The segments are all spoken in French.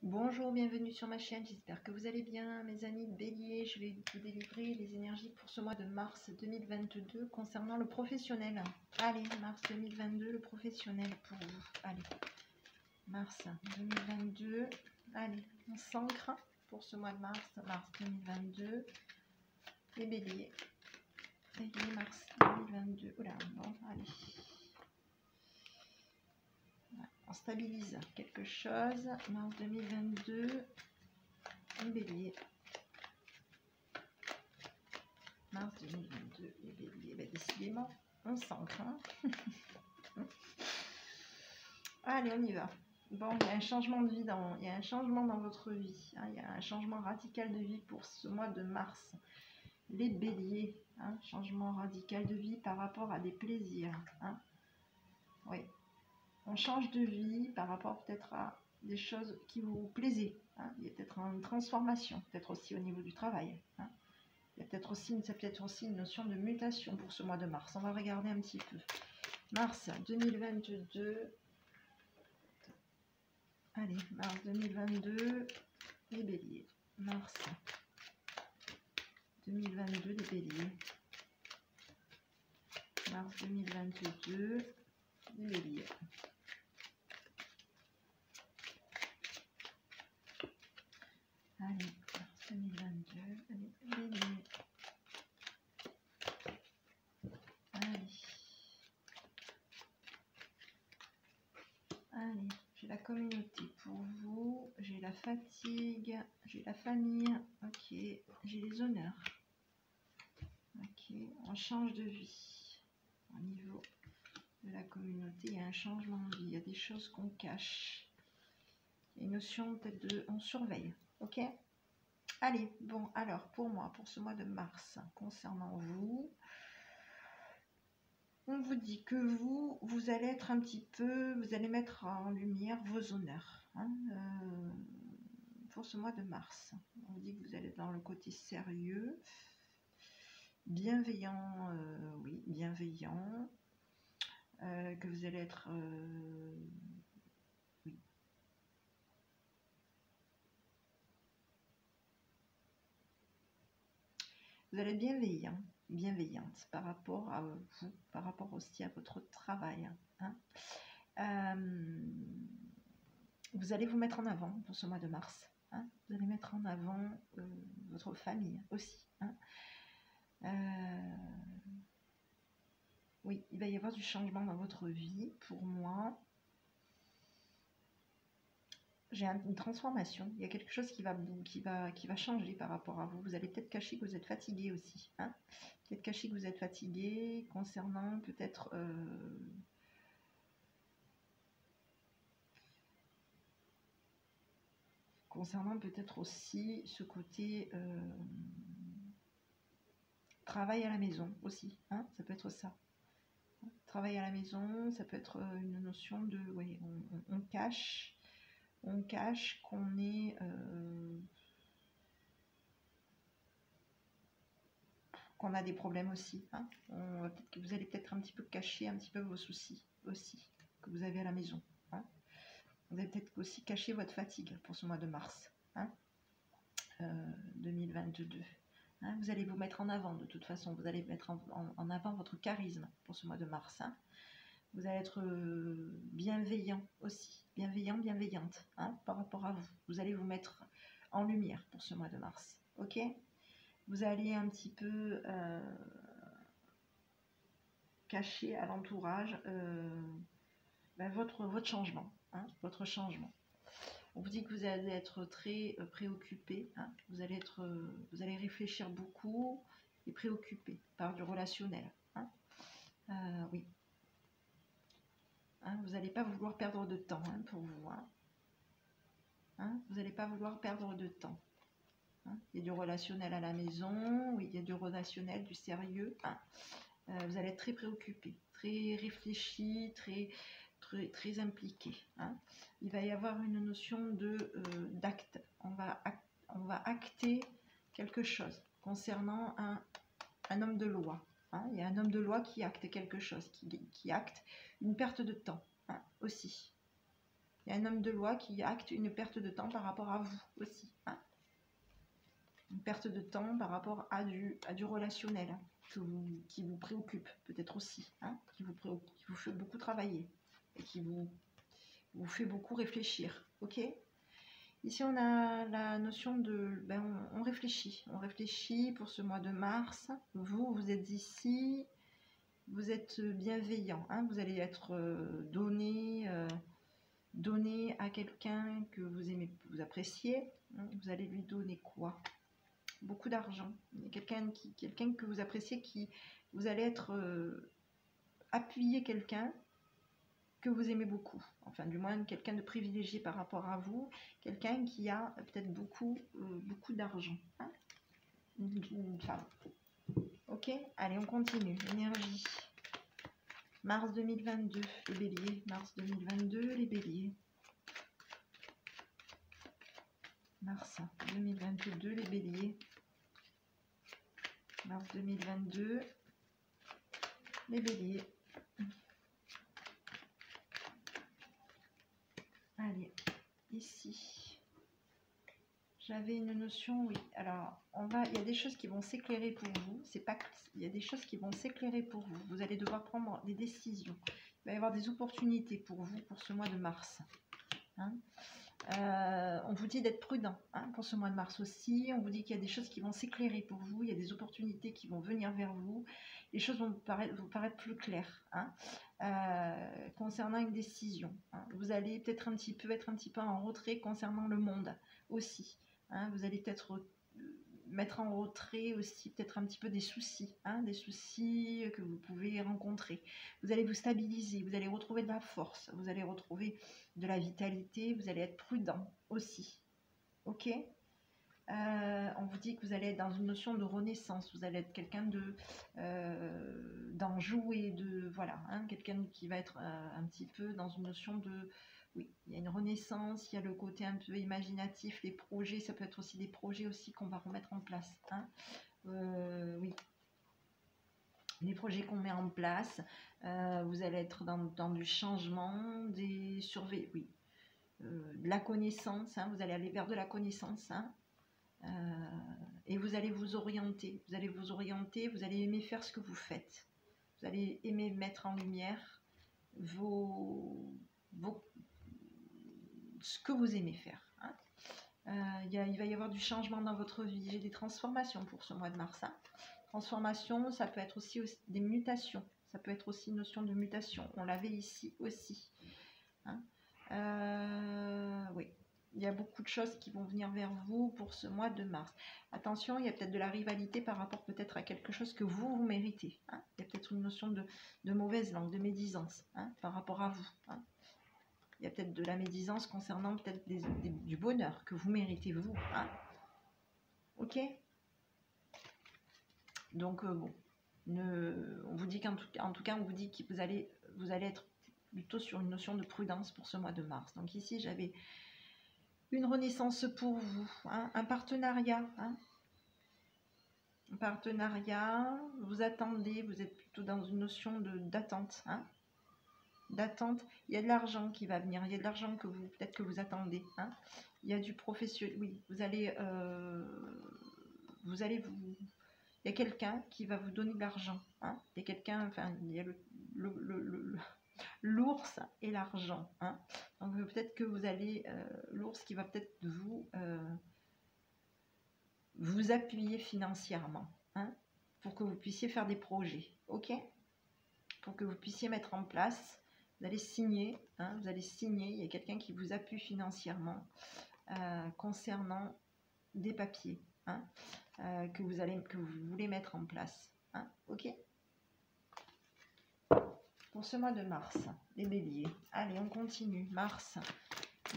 Bonjour, bienvenue sur ma chaîne, j'espère que vous allez bien mes amis béliers. Je vais vous délivrer les énergies pour ce mois de mars 2022 concernant le professionnel. Allez, mars 2022, le professionnel pour vous. Allez, mars 2022, allez, on s'ancre pour ce mois de mars 2022. Les béliers, mars 2022, oula, bon, allez. On stabilise quelque chose. Mars 2022, les béliers. Mars 2022, les béliers. Ben, décidément, on s'ancre. Hein. Allez, on y va. Bon, il y a un changement de vie, il y a un changement dans votre vie. Hein, il y a un changement radical de vie pour ce mois de mars. Les béliers, hein, changement radical de vie par rapport à des plaisirs. Hein. Oui. On change de vie par rapport peut-être à des choses qui vous plaisaient. Hein. Il y a peut-être une transformation, peut-être aussi au niveau du travail. Hein. Il y a peut-être aussi, une notion de mutation pour ce mois de mars. On va regarder un petit peu. Mars 2022. Allez, mars 2022, les béliers. Mars 2022, les béliers. Mars 2022, les béliers. Allez, mars 2022, allez, béliers. Allez. Allez, j'ai la communauté pour vous, j'ai la fatigue, j'ai la famille, ok, j'ai les honneurs. Ok, on change de vie. Au niveau de la communauté, il y a un changement de vie, il y a des choses qu'on cache. Il y a une notion peut-être de on surveille, ok. Allez, bon, alors pour moi, pour ce mois de mars, concernant vous, on vous dit que vous allez être un petit peu, vous allez mettre en lumière vos honneurs. Hein, pour ce mois de mars, on vous dit que vous allez être dans le côté sérieux, bienveillant, oui, bienveillant, que vous allez être, oui. Vous allez être bienveillant, bienveillante par rapport à vous, par rapport aussi à votre travail. Hein. Vous allez vous mettre en avant pour ce mois de mars. Hein. Vous allez mettre en avant votre famille aussi. Hein. Oui, il va y avoir du changement dans votre vie. Pour moi, j'ai une transformation. Il y a quelque chose qui va changer par rapport à vous. Vous allez peut-être cacher que vous êtes fatigué aussi. Hein. Peut-être cacher que vous êtes fatigué concernant peut-être... concernant peut-être aussi ce côté travail à la maison aussi, hein, ça peut être ça. Travail à la maison, ça peut être une notion de, oui, on cache qu'on est, qu'on a des problèmes aussi. Hein. Vous allez peut-être un petit peu cacher un petit peu vos soucis aussi que vous avez à la maison. Hein. Vous allez peut-être aussi cacher votre fatigue pour ce mois de mars, hein, 2022. Hein, vous allez vous mettre en avant de toute façon, vous allez mettre en avant votre charisme pour ce mois de mars. Hein. Vous allez être bienveillant aussi, bienveillant, bienveillante, hein, par rapport à vous. Vous allez vous mettre en lumière pour ce mois de mars, ok. Vous allez un petit peu cacher à l'entourage votre changement, hein, votre changement. On vous dit que vous allez être très préoccupé, hein, vous allez réfléchir beaucoup et préoccupé par du relationnel. Hein. Oui. Hein, vous n'allez pas vouloir perdre de temps, hein, pour vous. Hein. Hein, vous n'allez pas vouloir perdre de temps. Hein. Il y a du relationnel à la maison, oui, il y a du relationnel, du sérieux. Hein. Vous allez être très préoccupé, très réfléchi, très impliqué. Hein. Il va y avoir une notion d'acte. On va acter quelque chose concernant un homme de loi. Hein. Il y a un homme de loi qui acte quelque chose, qui acte une perte de temps, hein, aussi. Il y a un homme de loi qui acte une perte de temps par rapport à vous aussi. Hein. Une perte de temps par rapport à du relationnel hein, qui vous préoccupe peut-être aussi, hein, qui vous fait beaucoup travailler et qui vous fait beaucoup réfléchir. Ok. Ici, on a la notion de... Ben, on réfléchit pour ce mois de mars. Vous êtes ici, vous êtes bienveillant. Hein, vous allez être donné à quelqu'un que vous aimez, que vous appréciez. Hein, vous allez lui donner quoi? Beaucoup d'argent. Quelqu'un que vous appréciez, vous allez être appuyer quelqu'un que vous aimez beaucoup, enfin du moins quelqu'un de privilégié par rapport à vous, quelqu'un qui a peut-être beaucoup d'argent, hein, une femme. Ok, allez on continue. Énergie. Mars 2022, les béliers. Mars 2022, les béliers. Mars 2022, les béliers. Mars 2022, les béliers. Allez, ici, j'avais une notion, oui. Alors, il y a des choses qui vont s'éclairer pour vous. Il y a des choses qui vont s'éclairer pour vous. Vous allez devoir prendre des décisions. Il va y avoir des opportunités pour vous pour ce mois de mars. Hein. On vous dit d'être prudent hein, pour ce mois de mars aussi. On vous dit qu'il y a des choses qui vont s'éclairer pour vous. Il y a des opportunités qui vont venir vers vous. Les choses vont vous paraître plus claires hein, concernant une décision. Hein. Vous allez peut-être être un petit peu en retrait concernant le monde aussi. Hein. Vous allez peut-être mettre en retrait aussi peut-être un petit peu des soucis que vous pouvez rencontrer. Vous allez vous stabiliser, vous allez retrouver de la force, vous allez retrouver de la vitalité, vous allez être prudent aussi. Ok. On vous dit que vous allez être dans une notion de renaissance, vous allez être quelqu'un d'enjoué, voilà, hein, quelqu'un qui va être un petit peu dans une notion de... Oui, il y a une renaissance, il y a le côté un peu imaginatif, les projets, ça peut être aussi des projets aussi qu'on va remettre en place. Hein. Oui, les projets qu'on met en place, vous allez être dans du changement, des surveillances, oui, de la connaissance, hein, vous allez aller vers de la connaissance, hein, et vous allez vous orienter, vous allez aimer faire ce que vous faites, vous allez aimer mettre en lumière ce que vous aimez faire. Hein. Il va y avoir du changement dans votre vie. J'ai des transformations pour ce mois de mars. Hein. Transformation, ça peut être aussi des mutations. Ça peut être aussi une notion de mutation. On l'avait ici aussi. Hein. Oui, il y a beaucoup de choses qui vont venir vers vous pour ce mois de mars. Attention, il y a peut-être de la rivalité par rapport peut-être à quelque chose que vous méritez. Hein. Il y a peut-être une notion de mauvaise langue, de médisance hein, par rapport à vous. Hein. Il y a peut-être de la médisance concernant peut-être du bonheur que vous méritez vous. Hein. Ok. Donc bon, on vous dit en tout cas, on vous dit que vous allez être plutôt sur une notion de prudence pour ce mois de mars. Donc ici, j'avais une renaissance pour vous, hein, un partenariat. Hein. Un partenariat, vous attendez, vous êtes plutôt dans une notion d'attente. Hein. D'attente, il y a de l'argent qui va venir, il y a de l'argent que peut-être que vous attendez. Hein. Il y a du professionnel, oui, il y a quelqu'un qui va vous donner de l'argent. Hein. Il y a quelqu'un, enfin, il y a l'ours et l'argent. Hein. Donc peut-être que vous allez, l'ours qui va peut-être vous appuyer financièrement, hein, pour que vous puissiez faire des projets, ok, pour que vous puissiez mettre en place. Vous allez signer, hein, il y a quelqu'un qui vous appuie financièrement concernant des papiers hein, que vous voulez mettre en place. Hein, ok. Pour ce mois de mars, les béliers. Allez, on continue. Mars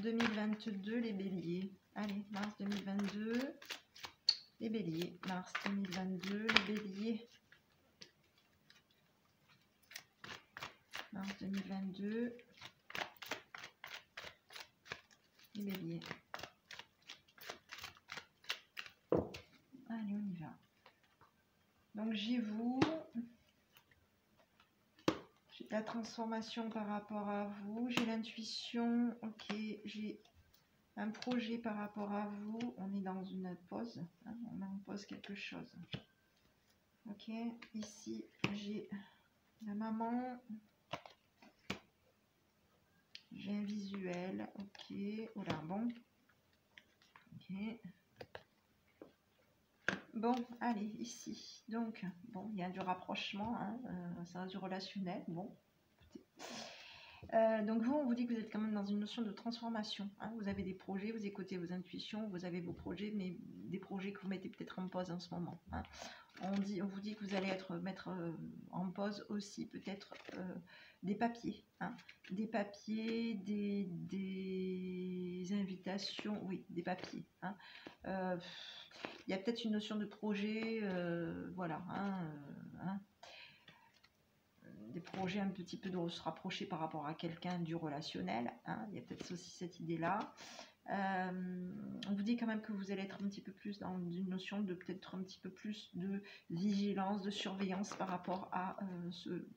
2022, les béliers. Allez, mars 2022, les béliers. Mars 2022, les béliers. Mars 2022, les béliers. Allez, on y va. Donc j'ai la transformation par rapport à vous. J'ai l'intuition. Ok, j'ai un projet par rapport à vous. On est dans une pause. Hein, on met en pause quelque chose. Ok, ici, j'ai la maman. J'ai un visuel. Ok, oula, bon. Ok. Bon, allez, ici. Donc, bon, il y a du rapprochement, hein, ça reste du relationnel. Bon. Donc vous, on vous dit que vous êtes quand même dans une notion de transformation. Hein. Vous avez des projets, vous écoutez vos intuitions, vous avez vos projets, mais des projets que vous mettez peut-être en pause en ce moment. Hein. On vous dit que vous allez mettre en pause aussi peut-être des papiers. Hein. Des papiers, des invitations, oui, des papiers. Hein. Il y a peut-être une notion de projet, voilà. Des projets un petit peu de se rapprocher par rapport à quelqu'un du relationnel. Hein, il y a peut-être aussi cette idée-là. On vous dit quand même que vous allez être un petit peu plus dans une notion de peut-être un petit peu plus de vigilance, de surveillance par rapport à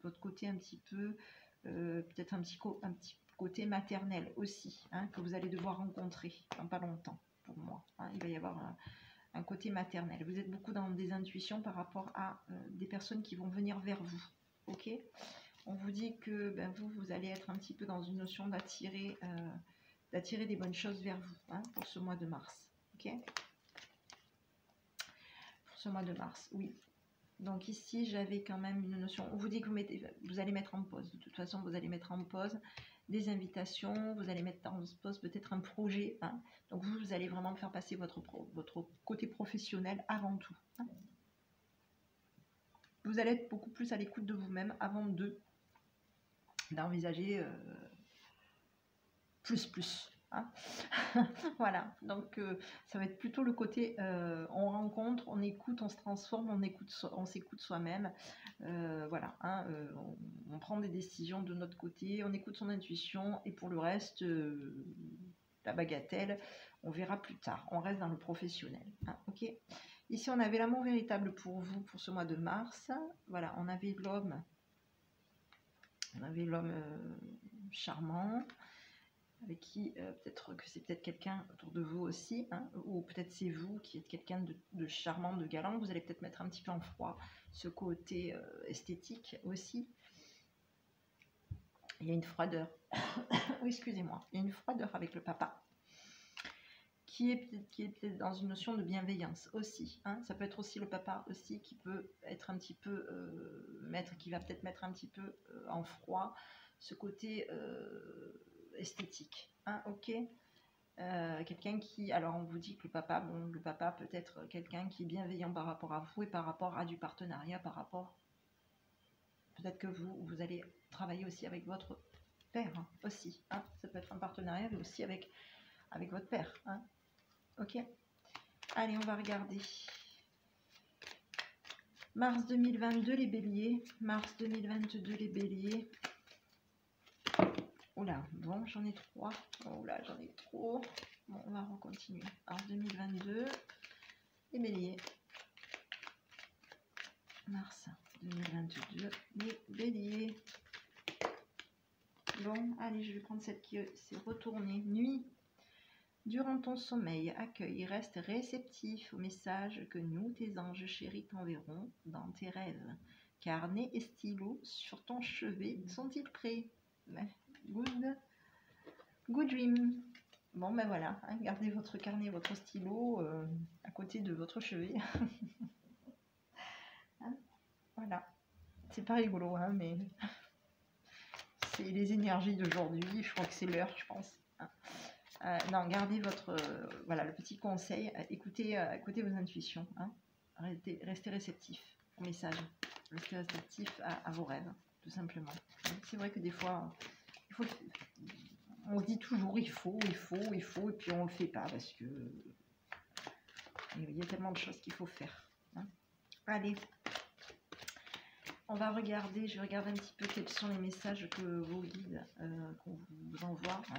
votre côté un petit peu, peut-être un petit côté maternel aussi, hein, que vous allez devoir rencontrer dans pas longtemps pour moi. Hein, il va y avoir un côté maternel. Vous êtes beaucoup dans des intuitions par rapport à des personnes qui vont venir vers vous. Ok, on vous dit que vous allez être un petit peu dans une notion d'attirer des bonnes choses vers vous, hein, pour ce mois de mars. Ok, pour ce mois de mars, oui. Donc ici, j'avais quand même une notion. On vous dit que vous allez mettre en pause. De toute façon, vous allez mettre en pause des invitations. Vous allez mettre en pause peut-être un projet. Hein. Donc vous allez vraiment faire passer votre côté professionnel avant tout. Hein. Vous allez être beaucoup plus à l'écoute de vous-même avant d'envisager plus. Hein. Voilà, donc ça va être plutôt le côté on rencontre, on écoute, on se transforme, on s'écoute soi-même. Voilà, hein, on prend des décisions de notre côté, on écoute son intuition et pour le reste, la bagatelle, on verra plus tard. On reste dans le professionnel. Hein, ok. Ici, on avait l'amour véritable pour vous pour ce mois de mars. Voilà, on avait l'homme. On avait l'homme charmant, avec qui peut-être que c'est peut-être quelqu'un autour de vous aussi, hein, ou peut-être c'est vous qui êtes quelqu'un de charmant, de galant. Vous allez peut-être mettre un petit peu en froid ce côté esthétique aussi. Il y a une froideur. Oui, excusez-moi. Il y a une froideur avec le papa. Qui est peut-être dans une notion de bienveillance aussi. Hein. Ça peut être aussi le papa aussi qui peut être un petit peu qui va peut-être mettre un petit peu en froid ce côté esthétique. Hein, ok. Quelqu'un qui, alors on vous dit que le papa peut être quelqu'un qui est bienveillant par rapport à vous et par rapport à du partenariat, par rapport, peut-être que vous allez travailler aussi avec votre père, hein, aussi. Hein. Ça peut être un partenariat, mais aussi avec votre père. Hein. Ok, allez, on va regarder. Mars 2022, les béliers. Mars 2022, les béliers. Oula, bon, j'en ai 3. Oula, j'en ai trop. Bon, on va recontinuer. Mars 2022, les béliers. Mars 2022, les béliers. Bon, allez, je vais prendre celle qui s'est retournée. Nuit. Durant ton sommeil, accueille et reste réceptif aux messages que nous, tes anges chéris, t'enverront dans tes rêves. Carnet et stylo sur ton chevet sont-ils prêts? Good dream. Bon, ben voilà, hein, gardez votre carnet et votre stylo à côté de votre chevet. Hein, voilà, c'est pas rigolo, hein, mais c'est les énergies d'aujourd'hui. Je crois que c'est l'heure, je pense. Hein. Non, gardez votre... voilà, le petit conseil, écoutez vos intuitions. Hein. Restez réceptif aux messages. Restez réceptif à vos rêves, tout simplement. C'est vrai que des fois, on se dit toujours il faut, et puis on le fait pas parce que il y a tellement de choses qu'il faut faire. Hein. Allez, on va regarder, je vais regarder un petit peu quels sont les messages que vos guides qu'on vous envoie. Hein.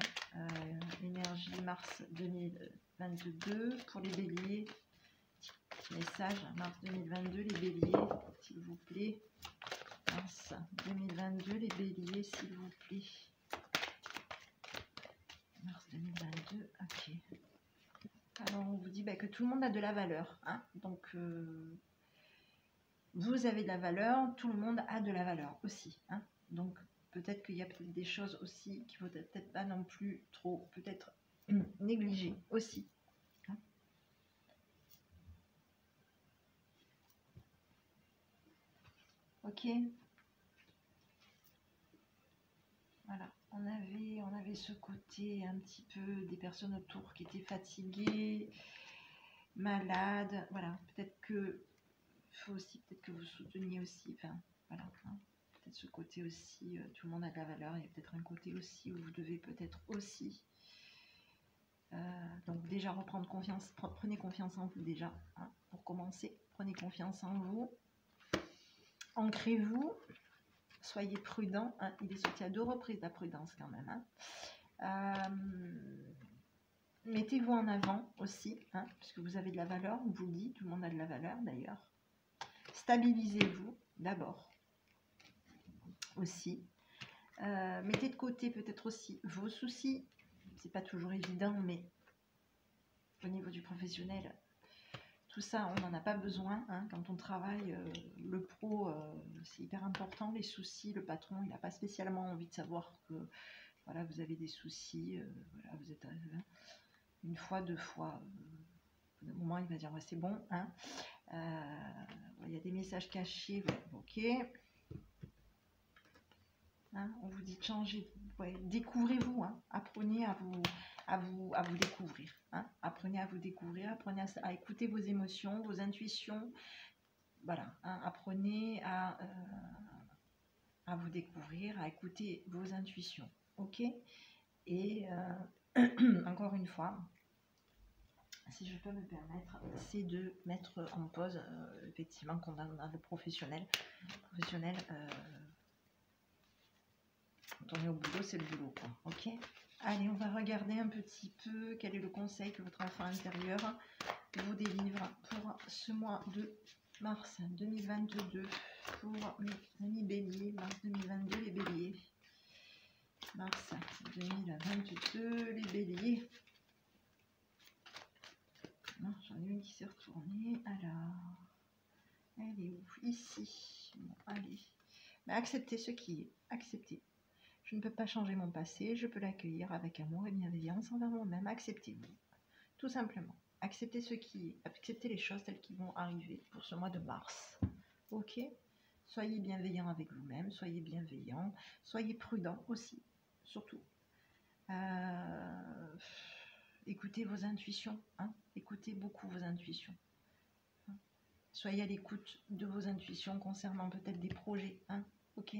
Énergie mars 2022 pour les béliers. Petit message, mars 2022, les béliers, s'il vous plaît. Mars 2022, les béliers, s'il vous plaît. Mars 2022, ok. Alors, on vous dit que tout le monde a de la valeur. Hein, donc, vous avez de la valeur, tout le monde a de la valeur aussi. Hein, donc, peut-être qu'il y a peut-être des choses aussi qu'il ne faut peut-être pas non plus trop, peut-être négliger aussi. Hein. Ok. Voilà, on avait ce côté un petit peu des personnes autour qui étaient fatiguées, malades. Voilà, peut-être que faut aussi peut-être que vous souteniez aussi. Enfin, voilà, hein, peut-être ce côté aussi. Tout le monde a de la valeur. Il y a peut-être un côté aussi où vous devez peut-être aussi. Donc déjà reprendre confiance. Prenez confiance en vous déjà. Hein, pour commencer, prenez confiance en vous. Ancrez-vous. Soyez prudent. Hein, il est sorti à 2 reprises la prudence quand même. Hein. Mettez-vous en avant aussi, hein, puisque vous avez de la valeur, on vous le dit, tout le monde a de la valeur d'ailleurs. Stabilisez-vous d'abord aussi. Mettez de côté peut-être aussi vos soucis. C'est pas toujours évident, mais au niveau du professionnel, tout ça, on n'en a pas besoin. Hein, quand on travaille, le pro, c'est hyper important. Les soucis, le patron, il n'a pas spécialement envie de savoir que voilà, vous avez des soucis. Voilà, vous êtes une fois, 2 fois. Au moment, il va dire ouais, c'est bon. Hein. Il y a des messages cachés. Ouais, ok. Hein, on vous dit de changer. Ouais, découvrez-vous. Hein, apprenez à vous découvrir. Hein, apprenez à vous découvrir. Apprenez à écouter vos émotions, vos intuitions. Voilà. Hein, apprenez à vous découvrir, à écouter vos intuitions. Ok. Et encore une fois, si je peux me permettre, c'est de mettre en pause, effectivement, quand on a le professionnel. Quand on est au boulot, c'est le boulot, quoi. Ok. Allez, on va regarder un petit peu quel est le conseil que votre enfant intérieur vous délivre pour ce mois de mars 2022 pour mes amis béliers. Mars 2022, les béliers. Mars 2022, les béliers. J'en ai une qui s'est retournée. Alors, elle est où? Ici. Bon, allez. Mais acceptez ce qui est. Acceptez. Je ne peux pas changer mon passé. Je peux l'accueillir avec amour et bienveillance envers moi-même. Acceptez-vous. Tout simplement. Acceptez ce qui est. Acceptez les choses telles qui vont arriver pour ce mois de mars. Ok? Soyez bienveillant avec vous-même. Soyez bienveillant. Soyez prudent aussi. Surtout. Écoutez vos intuitions. Hein? Écoutez beaucoup vos intuitions. Hein? Soyez à l'écoute de vos intuitions concernant peut-être des projets. Hein? Ok?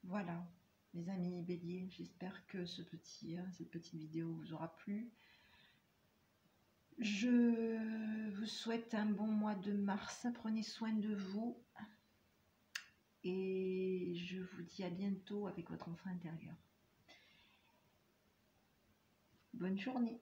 Voilà, mes amis béliers, j'espère que cette petite vidéo vous aura plu. Je vous souhaite un bon mois de mars. Prenez soin de vous. Et je vous dis à bientôt avec votre enfant intérieur. Bonne journée.